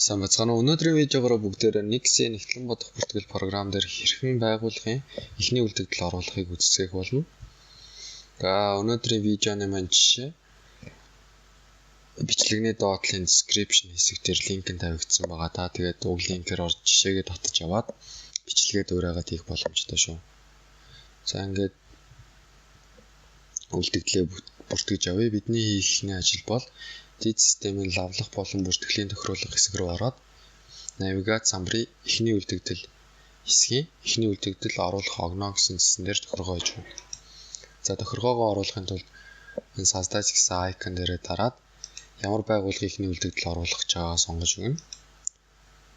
Сайн бацгаана. Өнөөдрийн видеогоор бүгдээрээ Nix-ийн нэгтлэн бодох бүртгэл програм дээр хэрхэн байгууллагын эхний үлдэгдэл оруулахыг үздэг болно. За өнөөдрийн видеоны маань жишээ бичлэгний доотлын description хэсэг дээр линк нь тавигдсан байгаа. Та тэгээд уг линкээр орж жишээгээ татаж аваад бичлэгээ дуурайгаад хийх боломжтой шүү. За ингээд үлдэгдлээ бүртгэж авъя. Бидний хийхний ажил бол дид системийн лавлах болон бүртгэлийн тохируулах хэсэг рүү ороод навигац самбарын эхний үлдэгдэл хэсгийн эхний үлдэгдэл оруулах огноо гэсэн зэсэн дээр тохиргоо хийж байна. За тохиргоогоо оруулахын тулд энэ создать гэсэн icon дээрээ дараад ямар байгууллагын эхний үлдэгдэл оруулах гэж байгааг сонгож өгнө.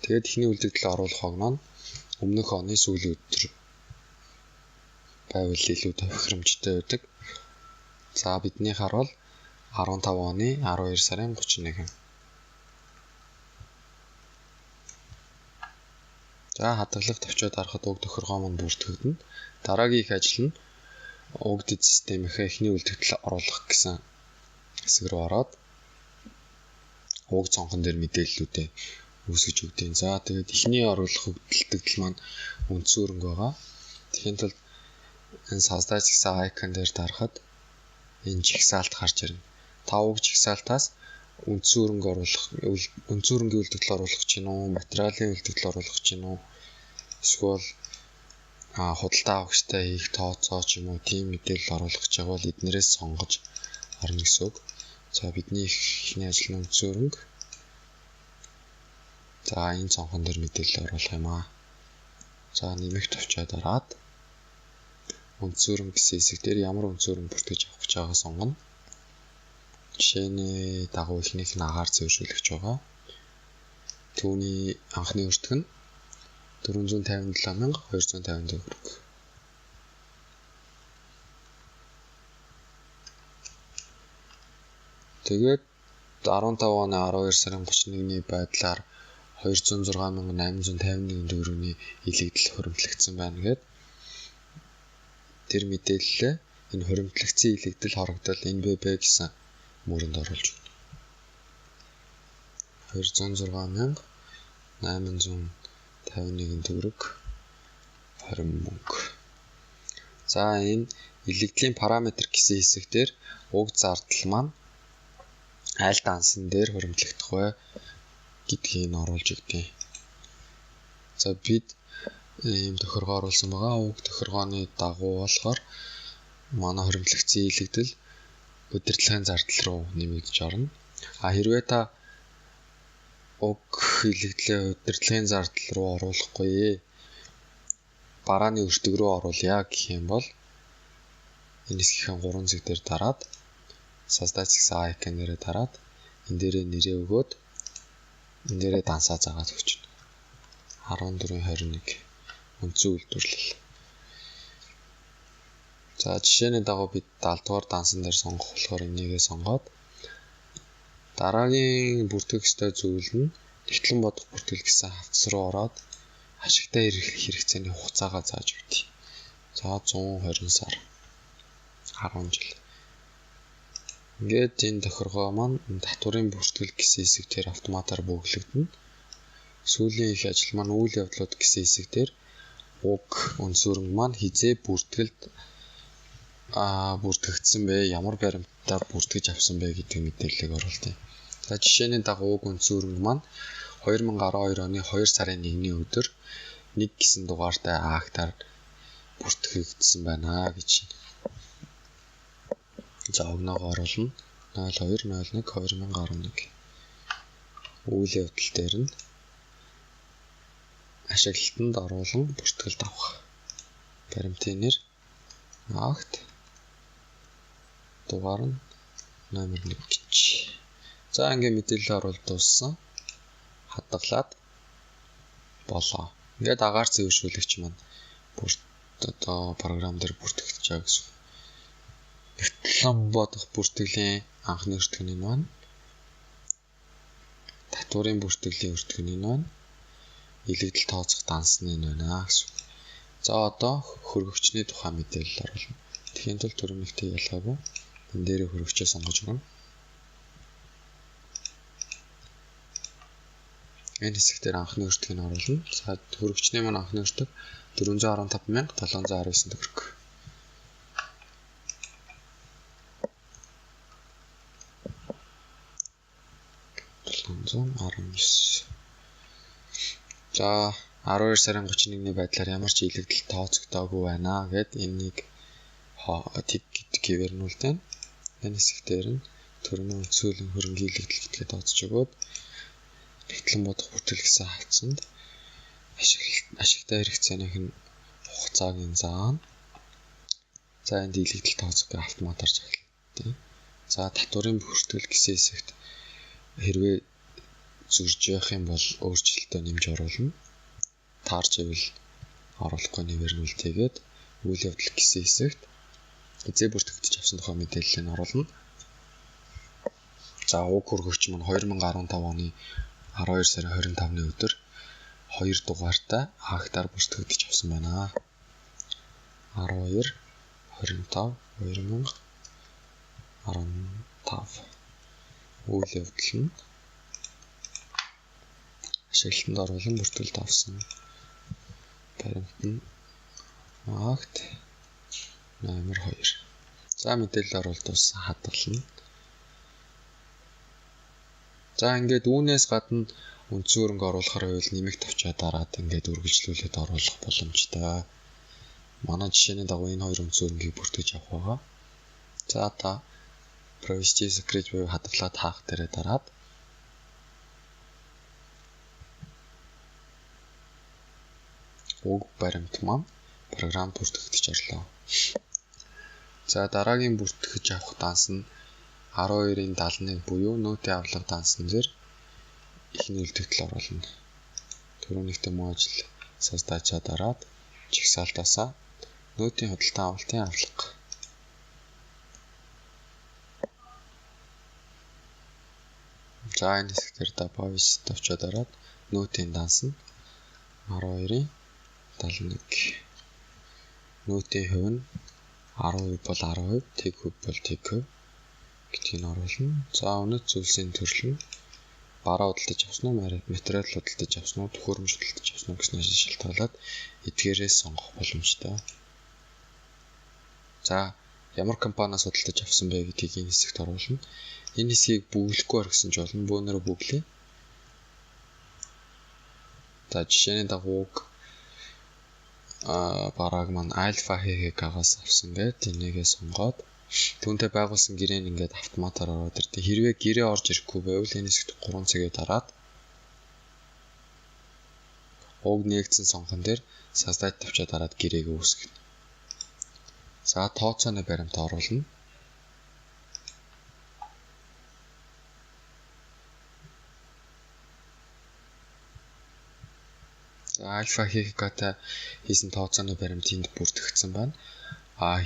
Тэгээд эхний үлдэгдэл оруулах огноо нь өмнөх оны сүүлийн өдөр байвал илүү тохиромжтой байдаг. За бидний харуул 15 оны 12 сарын 31. За хадгалах төвчөд харахад уг тохиргоо манд бүртгэгдэнэ. Дараагийн их ажил нь уг дид системийнхээ эхний үлдэгдэл оруулах гэсэн хэсэг рүү ороод уг цонхон дээр мэдээллүүдээ үүсгэж өгдөг. За тэгээд эхний оруулах үлдэгдэл маань үндсэн өрөнгө байгаа. Тэгэхин тулд энэ создать гэсэн icon дээр дарахад энэ жигсаалт гарч ирнэ. Та уг жигсаалтаас үндсэн өрөнгийн үлдэгдэл оруулах чинь үү, материалын үлдэгдэл оруулах чинь үү, эсвэл худалдаа авахчтай хийх тооцоо ч юм уу тийм мэдээлэл оруулах гэж байгаа бол эднэрээс сонгож орно гэсэн үг. За бидний эхний ажил нь үндсэн өрөнг. За энэ цонхон дээр мэдээлэл оруулах юм аа. За нэмэх төвчөө дараад үндсэн өрөнг гэсэн хэсэг дээр ямар үндсэн өрөнг бүртгэж авах гэж байгааг сонгоно. Жишээний дагуу ихнийх нь агаар зөвшөөрлөгч байгаа. Түүний анхны өртөг нь 457,250 төгрөг. Тэгээд 15 оны 12 сарын 31-ний байдлаар 206,851 төгрөгийн илэгдэл хуримтлагдсан байна гэхэд тэр мэдээлэлээ энэ хуримтлагдсан илэгдэл хорогдол NBB гэсэн мөрөнд оруулж өгнө. 206,851 төгрөг 20 мөнгө. За энэ илэгдлийн параметр гэсэн хэсэг дээр уг зардал маань аль дансан дээр хуримтлагдах вэ гэдгийг оруулж өгдөө. За бид ийм тохиргоо оруулсан байгаа. Уг тохиргооны дагуу болохоор манай хуримтлагдсан илэгдэл удирдлагын зардал руу нэмэгдэж орно. Хэрвээ та уг илэгдлээ удирдлагын зардал руу оруулахгүй барааны өртөг рүү оруулъя гэх юм бол энэ хэсгийн 3 зэг дээр дараад создать гэсэн icon дээрээ дараад энэ дээрээ нэрээ өгөөд энэ дээрээ дансаа заагаад өгчнө. 1421 үндсэн үйлдвэрлэл. За жишээний дагуу бид 70 дугаар дансан дээр сонгох болохоор энийгээ сонгоод дараагийн бүртгэх ёстой зүйл нь нэгтлэн бодох бүртгэл гэсэн хавцас руу ороод ашигтай хэрэгцээний хугацаагаа зааж өгдөө. За 120 сар 10 жил. Ингээд энэ тохиргоо маань татварын бүртгэл гэсэн хэсэг дээр автоматар бөглөгдөнө. Сүүлийн их ажил маань үйл явдлууд гэсэн хэсэг дээр уг үндсэн өрөнг маань хизээ бүртгэгдсэн бэ, ямар баримттай бүртгэж авсан бэ гэдэг мэдээллийг оруулдаг. За жишээний дагуу уг үндсэн өрөнг маань 2012 оны 2 сарын 1-ний өдөр 1 гэсэн дугаартай актаар бүртгэгдсэн байна гэж. За огноогоо оруулна. 0201/2011. Үйл явдал дээр нь ашиглалтанд оруулан бүртгэлд авах. Баримтын нэр акт дугаар нь номер 1 гэж. За ингээд мэдээлэл оруулалт дууссан. Хадгалаад болоо. Ингээд агаар зөвшөөрлөгч маань програм дээр бүртгэгдэж байгаа гэсэн. Нэгтлэн бодох бүртгэлийн анхны өртөг нь маань татварын бүртгэлийн өртөг нь маань илэгдэл тооцох дансны нь байна гэсэн. За одоо хөргөгчний тухай мэдээлэл оруулна. Тэгхийн тулд төрөмөлтийг ялгаагүй энэ дээрээ хөргөгчөө сонгож өгнө. Энэ хэсэгтэр анхны өртгийг нь оруулна. За төгрөгчний маань анхны өртөг 415,719 төгрөг. За 12 сарын 31-ний байдлаар ямар ч илэгдэл тооцогдоогүй байна гэд энийг тик гэгээр нь үлдээн. Энэ хэсэгтэр нь төрний үнцүүлэн хөрөнгөний илэгдэл гэдгээ тооцож өгөөд нэгтлэн бодох бүтээл гэсэн хавцанд ашигтай хэрэгцээних нь хугацааг нь заана. За энд илэгдэл тооцох гэх автоматар захилттай. За татварын бүртгэл гэсэн хэсэгт хэрвээ зурж явах юм бол өөрчлөлтөө нэмж оруулна. Таарч ивэл оруулахгүй нэвэр нь үлдээгээд үйл явдал гэсэн хэсэгт эзээ бүртгэгдэж авсан тухай мэдээллийг нь оруулна. За уг хөргөгч маань 2015 оны 12 сарын 25-ны өдөр 2 дугаартай актаар бүртгэгдэж авсан байна. 12 25 2015 үйл явдал нь ашиглалтанд оруулан бүртгэлд авсан. Баримт нь акт номер 2. За мэдээлэл оруулалт ус хадгална. За ингээд үүнээс гадна үндсэн хөрөнгө оруулахар байвал нэмэгт авчаа дараад ингээд үргэлжлүүлээд оруулах боломжтой. Манай жишээний дагуу энэ хоёр үндсэн хөрөнгийг бүртгэж авах байгаа. За та privacy secret буюу хадгалаад хаах дээрээ дараад уг баримт маань програмд бүртгэгдэж орлоо. За дараагийн бүртгэж авах данс нь 12-ийн 71 буюу нөтийн авлага дансан дээр ихний үлдэгдэл оруулна. Төрөөнийхтэй мөн ажил создачаа дараад жигсаалтаасаа нөтийн худалдан авалтын авлага. За энэ хэсгээр database тавьчаа дараад нөтийн данс нь 12-ийн 71. Нөтийн хувь нь 10% бол 10%, тэг хувь бол тэг хувь гэдгийг оруулна. За үнэт зүйлсийн төрөл нь бараа худалдаж авсан уу, материал худалдаж авсан уу, төхөөрөмж худалдаж авсан уу гэснээс шалтгаалаад эдгээрээс сонгох боломжтой. За ямар компаниас худалдаж авсан бэ гэдгийг энэ хэсэгт оруулна. Энэ хэсгийг бүглэхгүй орхисон ч болно. Бөөнөрө бүглэе. За жишээний дагуу барааг маань альфа хэгээс авсан гэдэг энийгээ сонгоод түүнтэй байгуулсан гэрээг ингээд автоматар ороод ирдэ. Хэрвээ гэрээ орж ирэхгүй байвал энэ хэсэгт 3 цагийг дараад уг нэгдсэн сонгон дээр создать тавьчаа дараад гэрээг үүсгэнэ. За тооцооны баримт оруулна. За альфа хэгтэй хийсэн тооцооны баримт энд бүртгэгдсэн байна.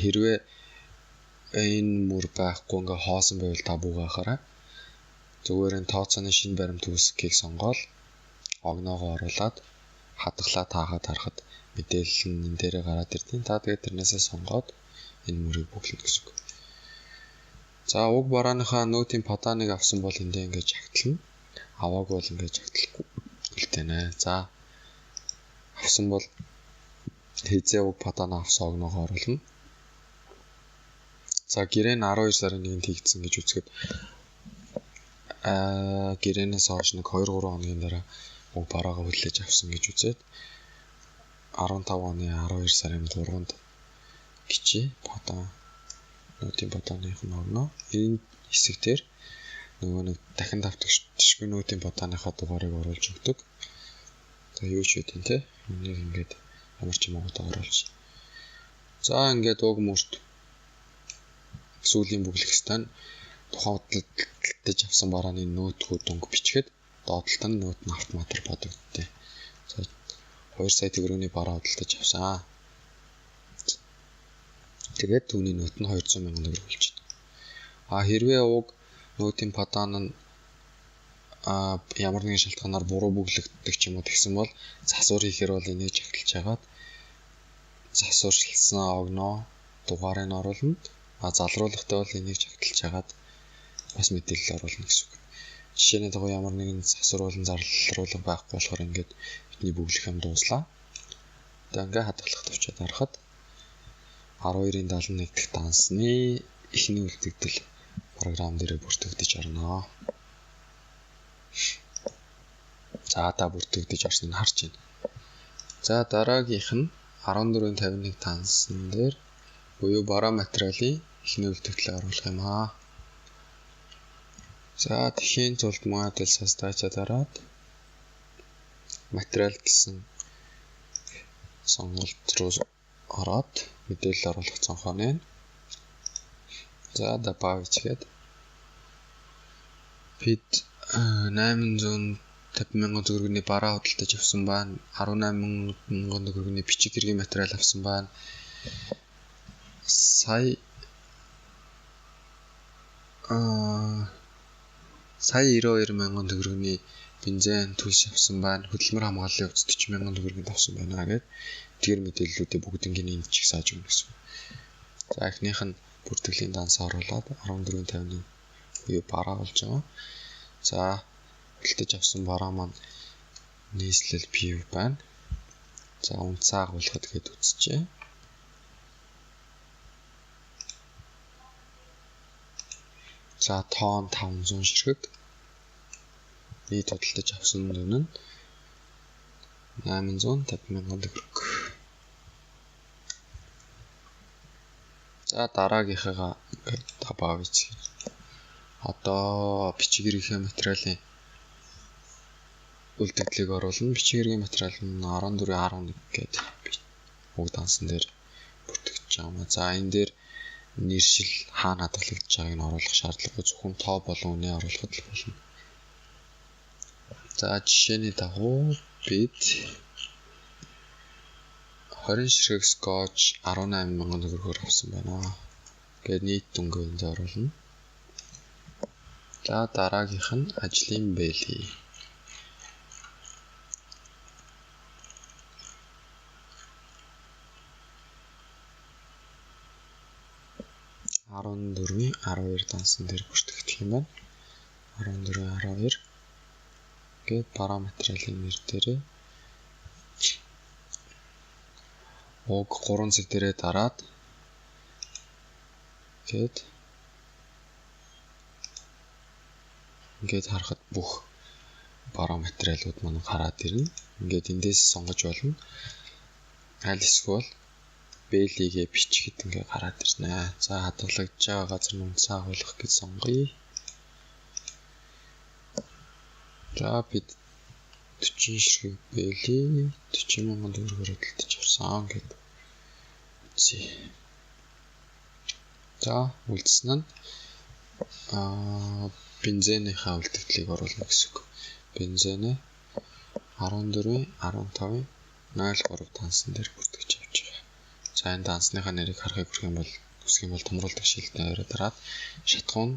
Хэрвээ энэ мөр байхгүй ингээ хоосон байвал та бүгэхаарай. Зүгээр энэ тооцооны шинэ баримт үүсгэхийг сонгоод огноогоо оруулаад хадгалаад таахад харахад мэдээлэл нь энэ дээрээ гараад ирдیں۔ Та тэгээд тэрнээсээ сонгоод энэ мөрийг бүглэнэ гэсэн үг. За уг барааныхаа нөтийн паданыг авсан бол эндээ ингээ жагтлана. Аваагүй бол ингээ жагтлахгүй үлдээнэ. За авсан бол хэзээ уг падана авсан огноогоо оруулна. За гэрээ нь 12 сарын 1-нд хийгдсэн гэж үзэхэд гэрээнээс хойш нэг 2-3 хоногийн дараа уг бараагаа хүлээж авсан гэж үзээд 15 оны 12 сарын 3-нд гिचээ падан нөтийн паданых нь огноо. Энэ хэсэг дээр нөгөө нэг дахин давтагчгүй нөтийн паданыхаа дугаарыг оруулж өгдөг. За юу ч үгүй те. Энийг ингээд ямар ч юм уу оруулж. За ингээд уг мөрт сүүлийн бүглэх стан тухайн худалдаж авсан барааны нөтгөө дөнгө бичгээд доотлолт нь нөт нь автоматар бодогдтыг. За 2 сая төгрөгийн бараа худалдаж авсан. Тэгээд түүний нөт нь 200 сая төгрөг болчихно. Хэрвээ уг нөтийн падан нь ямар нэгэн шалтгаанаар буруу бүглэгддэг ч юм уу тэгсэн бол засвар хийхээр бол энийг жагтлж хагаад засварчилсан огноо дугаарыг нь оруулна. Залруулахтай бол энийг жагтлж хагаад бас мэдээлэл оруулна гэсэн үг. Жишээний дагуу ямар нэгэн засвруулан зарлуулга байхгүй болохоор ингээд бидний бүглэх юм дууслаа. Одоо ингээд хадгалах төвчөд харахад 12-ын 71 дахь дансны эхний үлдэгдэл програм дээр бүртгэгдэж орно. За та бүртгэгдэж орсныг харж байна. За дараагийнх нь 14-ийн 51 дансан дээр буюу бараа материалын эхний үлдэгдлийг оруулах юм аа. За тэхийн тулд модель создачаа дараад материал гэсэн сонголт руу ороод мэдээлэл оруулах цонхооны. За добавить гээд бид 850,000 төгрөгийн бараа худалдаж авсан байна. 18,000 төгрөгийн бичиг хэргийн материал авсан байна. Сая 92,000 төгрөгийн бензин төлж авсан байна. Хөдөлмөр хамгааллын хувьд 40,000 төгрөгийн авсан байна гэгээд тэр мэдээллүүдээ бүгднийг энд чиг сааж өгнө гэсэн. За эхнийх нь бүртгэлийн данс оруулаад 14.50-ны буюу бараа болж байгаа. За худалдаж авсан бараа маань нийслэл PV байна. За үнцээ агуулгад гээд үзчихье. За тон 500 ширхэг. Нийт худалдаж авсан дүн нь 850,000 төгрөг. За дараагийнхаа добавить. Одоо бичиг хэргийн материалын үлдэгдлийг оруулна. Бичиг хэргийн материал нь 14.11 гэдэг бүгд дансан дээр бүртгэж байгаа. За энэ дээр нэршил хаана хадгалагдаж байгааг нь оруулах шаардлагагүй, зөвхөн тоо болон үнэ оруулахад л болно. За жишээний дагуу бид 20 ширхэг скотч 18,000 төгрөгөөр авсан байна. Гэт нийт дүнгээ энд оруулна. За дараагийнх нь ажлын бэлий. — 14.12 дансан дээр бүртгэгдэх юм байна. 14.12 гэт бараа материалын нэр дээрээ уг 3 цаг дээрээ дараад гэт ингээд харахад бүх бараа материалууд маань гараад ирнэ. Ингээд эндээс сонгож болно. Аль эсвэл бэлигээ бичихэд ингээд гараад ирнэ. За хадгалагдж байгаа газар нь үнцээ агуулгах гэж сонгоё. За бид 40 ширхэг бэли 40,000 төгрөгөөр худалдаж авсан гэдэг. За үлдсэн нь бензинийнхаа үлдэгдлийг оруулна гэсэн үг. Бензинээ 14.15-ын 0.3 дансан дээр бүртгэж авч байгаа. За энэ дансныхаа нэрийг харахыг хүсэх юм бол томруулдаг шилдэн аваад дараад шатхуун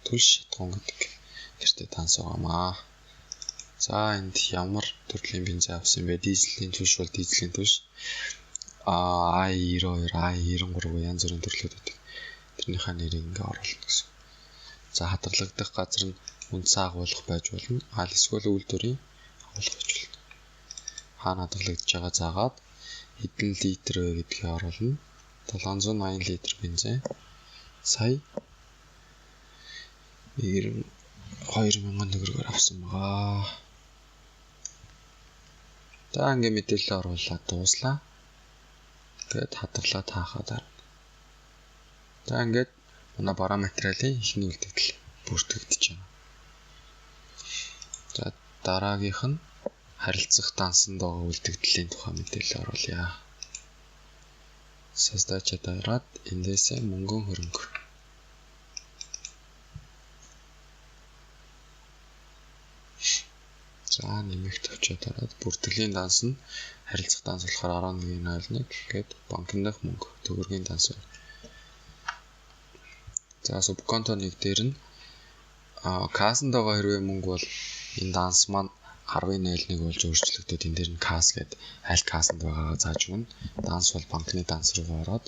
төлш шатхуун гэдэг нэртэй данс байгаамаа. За энд ямар төрлийн бензин авсан бэ? Дизелийн төлш бол дизелийн төлш. i92, i93 янз бүрийн төрлүүд байдаг. Тэрнийхээ нэрийг ингээ оруулна гэсэн. За хадгалагдах газар нь үнцээ агуулгах байж болно. Аль эсвэл үйлдвэрийн агуулгах байж болно. Хаана хадгалагдж байгаа заагаад хэдэн литр вэ гэдгийг оруулна. 780 литр бензин сая 92,000 төгрөгөөр авсан байгаа. За ингээ мэдээлэл оруулаад дууслаа. Тэгэд хадгалаад хаахад арна. За ингээд манай бараа материалын эхний үлдэгдэл бүртгэгдэж байна. За дараагийнх нь харилцах дансанд байгаа үлдэгдлийн тухай мэдээлэл оруулъя. Создачаа дараад эндээсээ мөнгөн хөрөнгө. За нэмэгт авчаа дараад бүртгэлийн данс нь харилцах данс болохоор 11.01 гээд банкны дах мөнгө төгрөгийн данс байна. За субконто нэг дээр нь кассанд байгаа хэрвээ мөнгө бол энэ данс маань 10.01 болж өөрчлөгдөд энэ дээр нь касс гэдэг аль кассанд байгаагаа зааж өгнө. Данс бол банкны данс руу ороод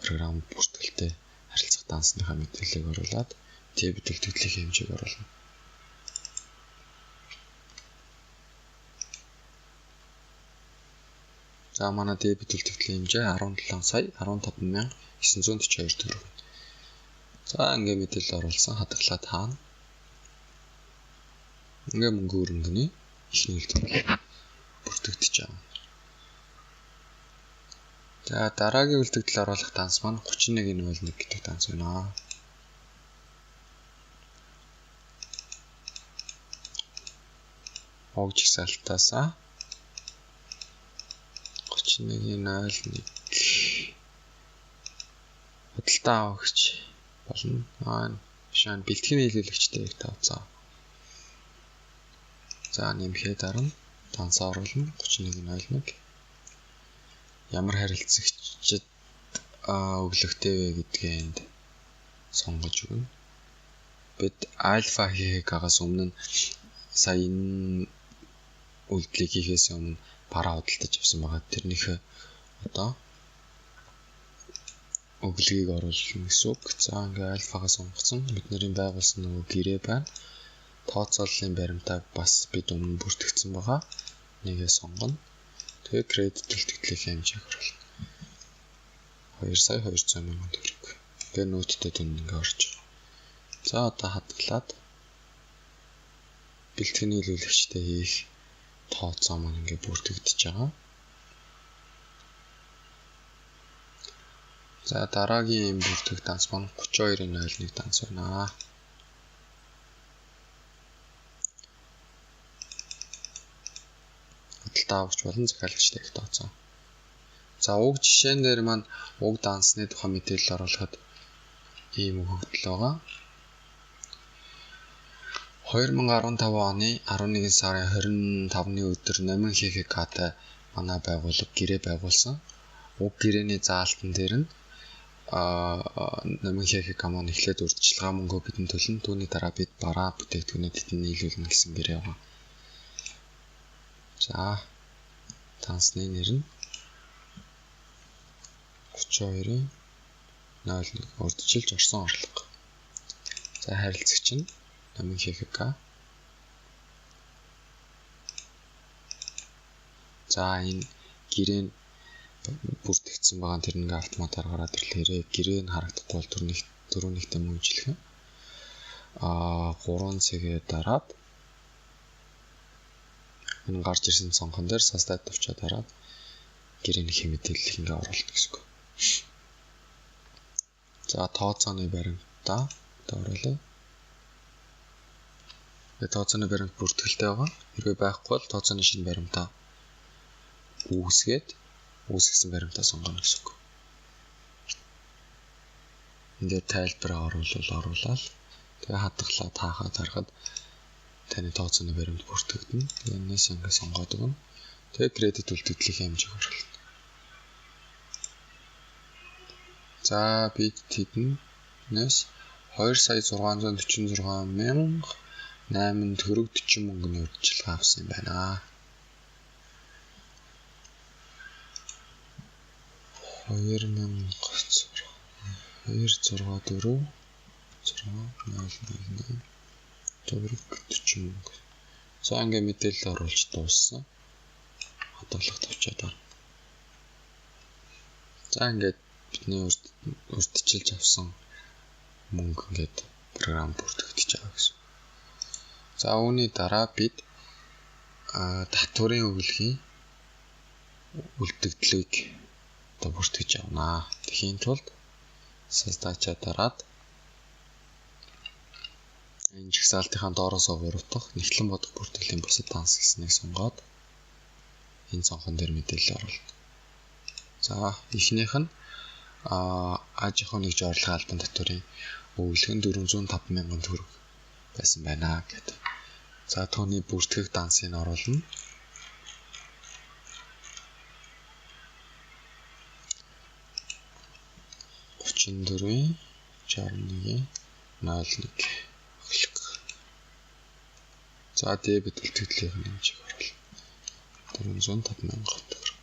програм бүртгэлтэй харилцах дансныхаа мэдээллийг оруулаад дебет үлдэгдлийн хэмжээг оруулна. За манай дебет үлдэгдлийн хэмжээ 17,15,942 төгрөг. За ингээ мэдээлэл оруулсан хадгалаад хаана. Ингээ мөнгө өрөнгөний ихний үлдэгдэл бүртгэгдэж байгаа. За дараагийн үлдэгдэл оруулах данс маань 31.01 гэдэг данс байна. Огж жагсаалтаасаа 31.01 худалдаа авагч болно. Шан бэлтгэн нийлүүлэгчтэй их тавцаа. За нэмэхэд дарна данс оруулна 31.01. Ямар харилцагчид өглөгтэй вэ гэдгээ энд сонгож өгнө. Бид альфа хийхээс өмнө сая энэ үйлдэлийг хийхээс өмнө параа худалдаж авсан байгаа. Тэрнийхээ одоо өглөгийг оруулна гэсэн үг. За ингээ альфагаа сонгоцсон. Бидний байгуулсан нөгөө гэрээ байна. Тооцооллын баримтаа бас бид өмнө бүртгэгдсэн байгаа. Нэгээ сонгоно. Тэгээ кредит үлдэгдлийн хэмжээг оруулна. 2,200,000 төгрөг. Ингээ нөттэй дүн ингээ орж байгаа. За одоо хадгалаад бэлтгэн нийлүүлэгчтэй хийх тооцоо маань ингээ бүртгэгдэж байгаа. За дараагийн бүртгэх данс маань 32.01 данс байна. Худалдаа авагч болон захиалагчтай их тооцоо. За уг жишээн дээр маань уг дансны тухай мэдээлэл оруулахад ийм өгөгдөл байгаа. 2015 оны 11 сарын 25-ны өдөр Номин ХХК-тай манай байгууллага гэрээ байгуулсан. Уг гэрээний заалтан дээр нь Номин ХХК маань эхлээд урьдчилгаа мөнгөө бидэнд төлнө. Түүний дараа бид бараа бүтээгдэхүүнээ тэдэнд нийлүүлнэ гэсэн гэрээ байгаа. За дансны нэр нь 32.01 урьдчилж орсон орлого. За харилцагч нь Номин ХХК. За энэ гэрээ нь бүртгэгдсэн байгаа тэр нэг автоматар гараад ирлээрээ гэрээ нь харагдахгүй бол дөрөвнийхтэй мөнгөжлөх. 3 цагийн дараад энэ гарч ирсэн цонхон дээр састад төвчөө дараад гэрээний мэдээлэл ингээ оруулна гэсэн үг. За тооцооны баримтаа оруулъя. Тооцооны баримт бүртгэлтэй байгаа. Хэрвээ байхгүй бол тооцооны шинэ баримтаа үүсгэсэн баримтаа сонгоно гэсэн үг. Энд дээр тайлбараа оруулаад тэгээ хадгалаад таахад харахад таны тооцооны баримт бүртгэгдэнэ. Энээс ингээ сонгоод өгнө. Тэгээ кредит үлдэгдлийн хэмжээг оруулна. За бид тэднээс 2,646,800 төгрөг 40 мөнгөний урьдчилгаа авсан юм байна. 2,646,800 төгрөг 40 мөнгө. За ингээ мэдээлэл оруулж дууссан. Хадгалах тавчаад байна. За ингээд бидний урьдчилж авсан мөнгө ингээд програм бүртгэгдэж байгаа гэсэн. За үүний дараа бид татварын өгүүлгийн үлдэгдлийг одоо бүртгэж авнаа. Тэхийн тулд создачаа дараад энэ жагсаалтынхаа доороос 3 дахь нэгтлэн бодох бүртгэлийн бусад данс гэснийг сонгоод энэ цонхон дээр мэдээлэл оруулна. За эхнийх нь аж ахуйн нэгж орлогын албан татварын өгүүлэг нь 405,000 төгрөг байсан байна гэдэг. За түүний бүртгэх дансыг оруулна. $34,61,01 өглөг. За дебет үлдэгдлийн хэмжээг оруулна. 405,000 төгрөг.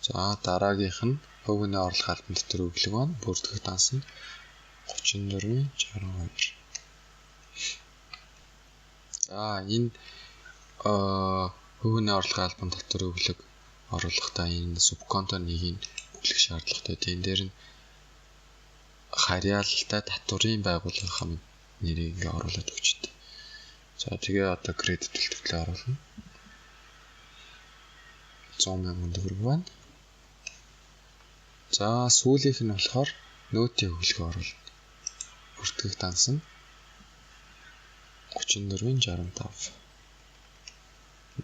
За дараагийнх нь хувийн орлого албан татвар өглөг маань бүртгэх данс нь 34,62. За энэ Хөвгөний орлогын албан татвар өглөг оруулахдаа энэ субконтоныгийн бүлэх шаардлагатай. Тэн дээр нь харьяалалтай татврын байгууллагын нэрийг ингээ оруулаад өгчтэй. За тэгээ одоо кредит төлтөвлөө оруулна. 100,000 төгрөг байна. За сүүлийнх нь болохоор нөөтийн өглөгөө оруулна. Бүртгэх данс нь 34.65.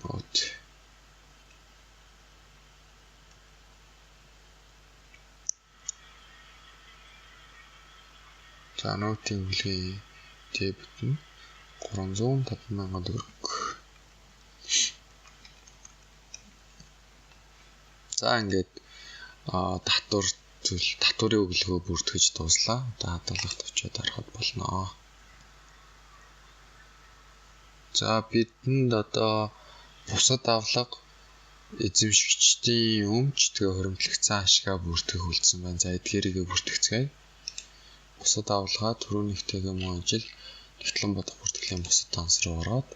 Нөт. За нөөтийн өглөгийн дебет нь 350,000 төгрөг. За ингээд татварын өглөгөө бүртгэж дууслаа. Одоо хадгалагт очиод харахад болно. За бидэнд одоо бусад авлага эзэмшигчдийн өмч тэгээ хуримтлагцсан ашгаа бүртгэх үлдсэн байна. За эдгээрийг бүртгэцгээе. Бусад авлагаа түрүүнийхтэйгээ мөн ажил нэгтлэн бодох бүртгэлийн бусад данс руу ороод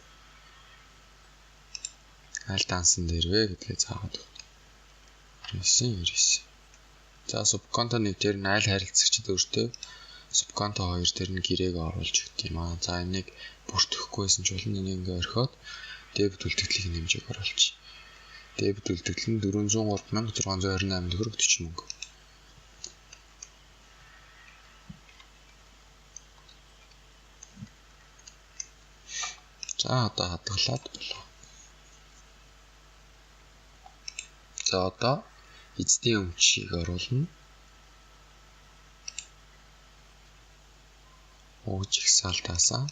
аль дансан дээр вэ гэдгээ заагаад өгнө. 99. За субконто нэг дээр нь аль харилцагчид өөртөө субконто 2 дээр нь гэрээг оруулж өгд юм аа. За энийг бүртгэхгүйсэн ч болно. Энийг ингээ орхиод дебет үлдэгдлийн хэмжээг оруулчих. Дебет үлдэгдэл нь 403,628 төгрөг 40 мөнгө. За одоо хадгалаад болоо. За одоо эзэдийн өмчийг оруулна. Ууж их салдаасаа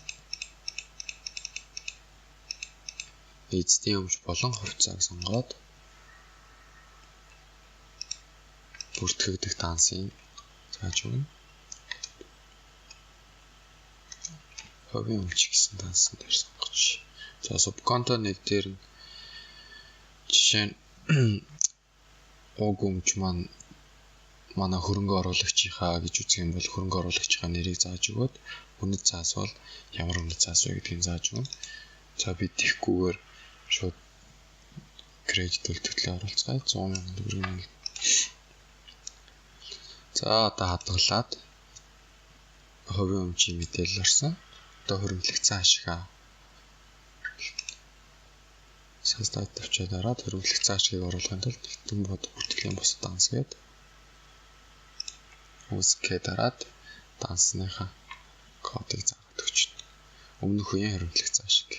эзэдийн өмч болон хувьцааг сонгоод бүртгэгдэх дансын зааж өгнө. Ховын өмч гэсэн дансан дээр сонгож. За субконто нэг дээр нь жишээ нь уг өмч маань манай хөрөнгө оруулагчийнхаа гэж үзэх юм бол хөрөнгө оруулагчийнхаа нэрийг зааж өгөөд үнэт заасвал ямар үнэт заас вэ гэдгийг зааж өгнө. За би тийхгүйгээр шууд кредит төлтөглөө оруулцгаая. 100,000 төгрөгийн. За одоо хадгалаад ховын өмчийн мэдээлэл орсон. Одоо хуримтлагцсан ашгаа састад тавьчаад дараад хуримтлагцсан ашгийг оруулахын тулд нэгтгэн бодох бүртгэлийн бусад данс гээд үүсгээ дараад дансныхаа кодыг заагаад өгчнө. Өмнөх үеийн хуримтлагцсан ашиг.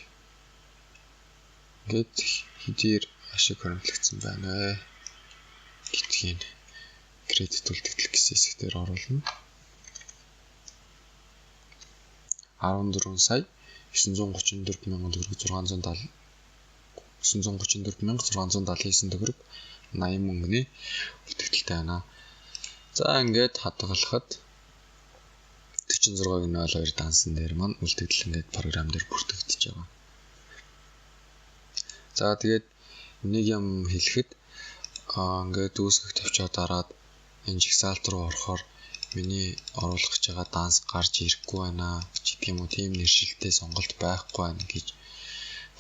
Ингээд хэдийгээр ашиг хуримтлагдсан байна вэ гэдгийг кредит үлдэгдэл гэсэн хэсгээр оруулна. 14 сая 934,000 төгрөг 934,679 төгрөг 80 мөнгөний үлдэгдэлтэй байна. За ингээд хадгалахад 46.02 дансан дээр маань үлдэгдэл ингээд програм дээр бүртгэгдэж байгаа. За тэгээд нэг юм хэлэхэд ингээд үүсгэх тавьчаад дараад энэ жигсаалт руу орохоор миний оруулах гэж байгаа данс гарч ирэхгүй байна гэдэг юм уу, тийм нэршилтэй сонголт байхгүй байна гэж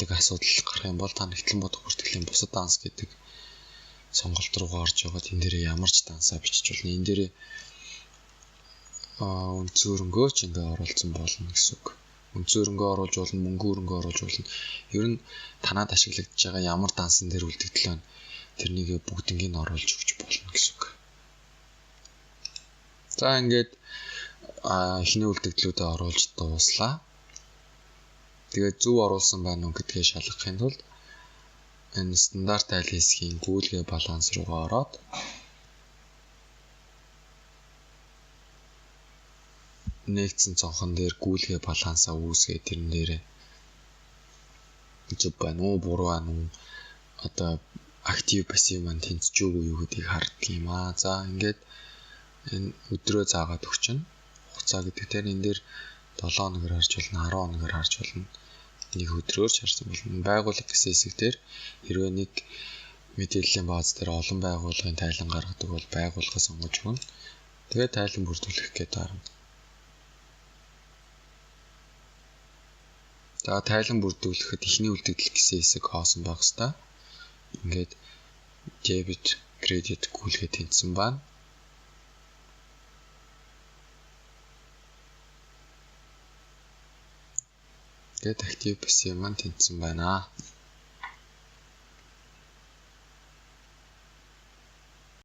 асуудал гарах юм бол та нэгтлэн бодох бүртгэлийн бусад данс гэдэг сонголт руу орж яваад энэ дээр ямар ч дансаа бичиж болно. Энэ дээр үндсэн хөрөнгөө ч ингээ оруулсан болно гэсэн үг. Үндсэн хөрөнгөө оруулж болно, мөнгө хөрөнгөө оруулж болно. Ер нь танаад ашиглагдж байгаа ямар дансан дээр үлдэгдэл байна. Тэрнийг бүгднийг нь оруулж өгч болно гэсэн үг. За ингээд эхний үлдэгдлүүдэд оруулж дууслаа. Тэгээд зөв оруулсан байна уу гэдгээ шалгахын тулд энэ стандарт айл хэсгийн гүйлгээ баланс руугаа ороод нэгдсэн цонхон дээр гүйлгээ балансаа үүсгээ тэрэн дээрээ зөв байна уу, буруу байна уу, одоо актив пассив маань тэнцэж өгөө юу гэдгийг харддаг юм аа. За ингээд энэ өдрөө заагаад өгчнө. Хугацаа гэдэг дээр энэ дээр 7 хоногор харж болно, 10 хоногор харж болно. Нэг өдрөөр харсан болно. Байгууллага гэсэн хэсэг дээр хэрвээ нэг мэдээллийн бааз дээр олон байгууллагын тайлан гаргадаг бол байгууллага сонгож өгнө. Тэгээд тайлан бүрдүүлэх гээд дарна. За тайлан бүрдүүлэхэд эхний үлдэгдэл гэсэн хэсэг хоосон байх хэвээр. Ингээд debit, credit гүйлгээ тэнцсэн байна. Тэгээд active PC маань тэнцсэн байна.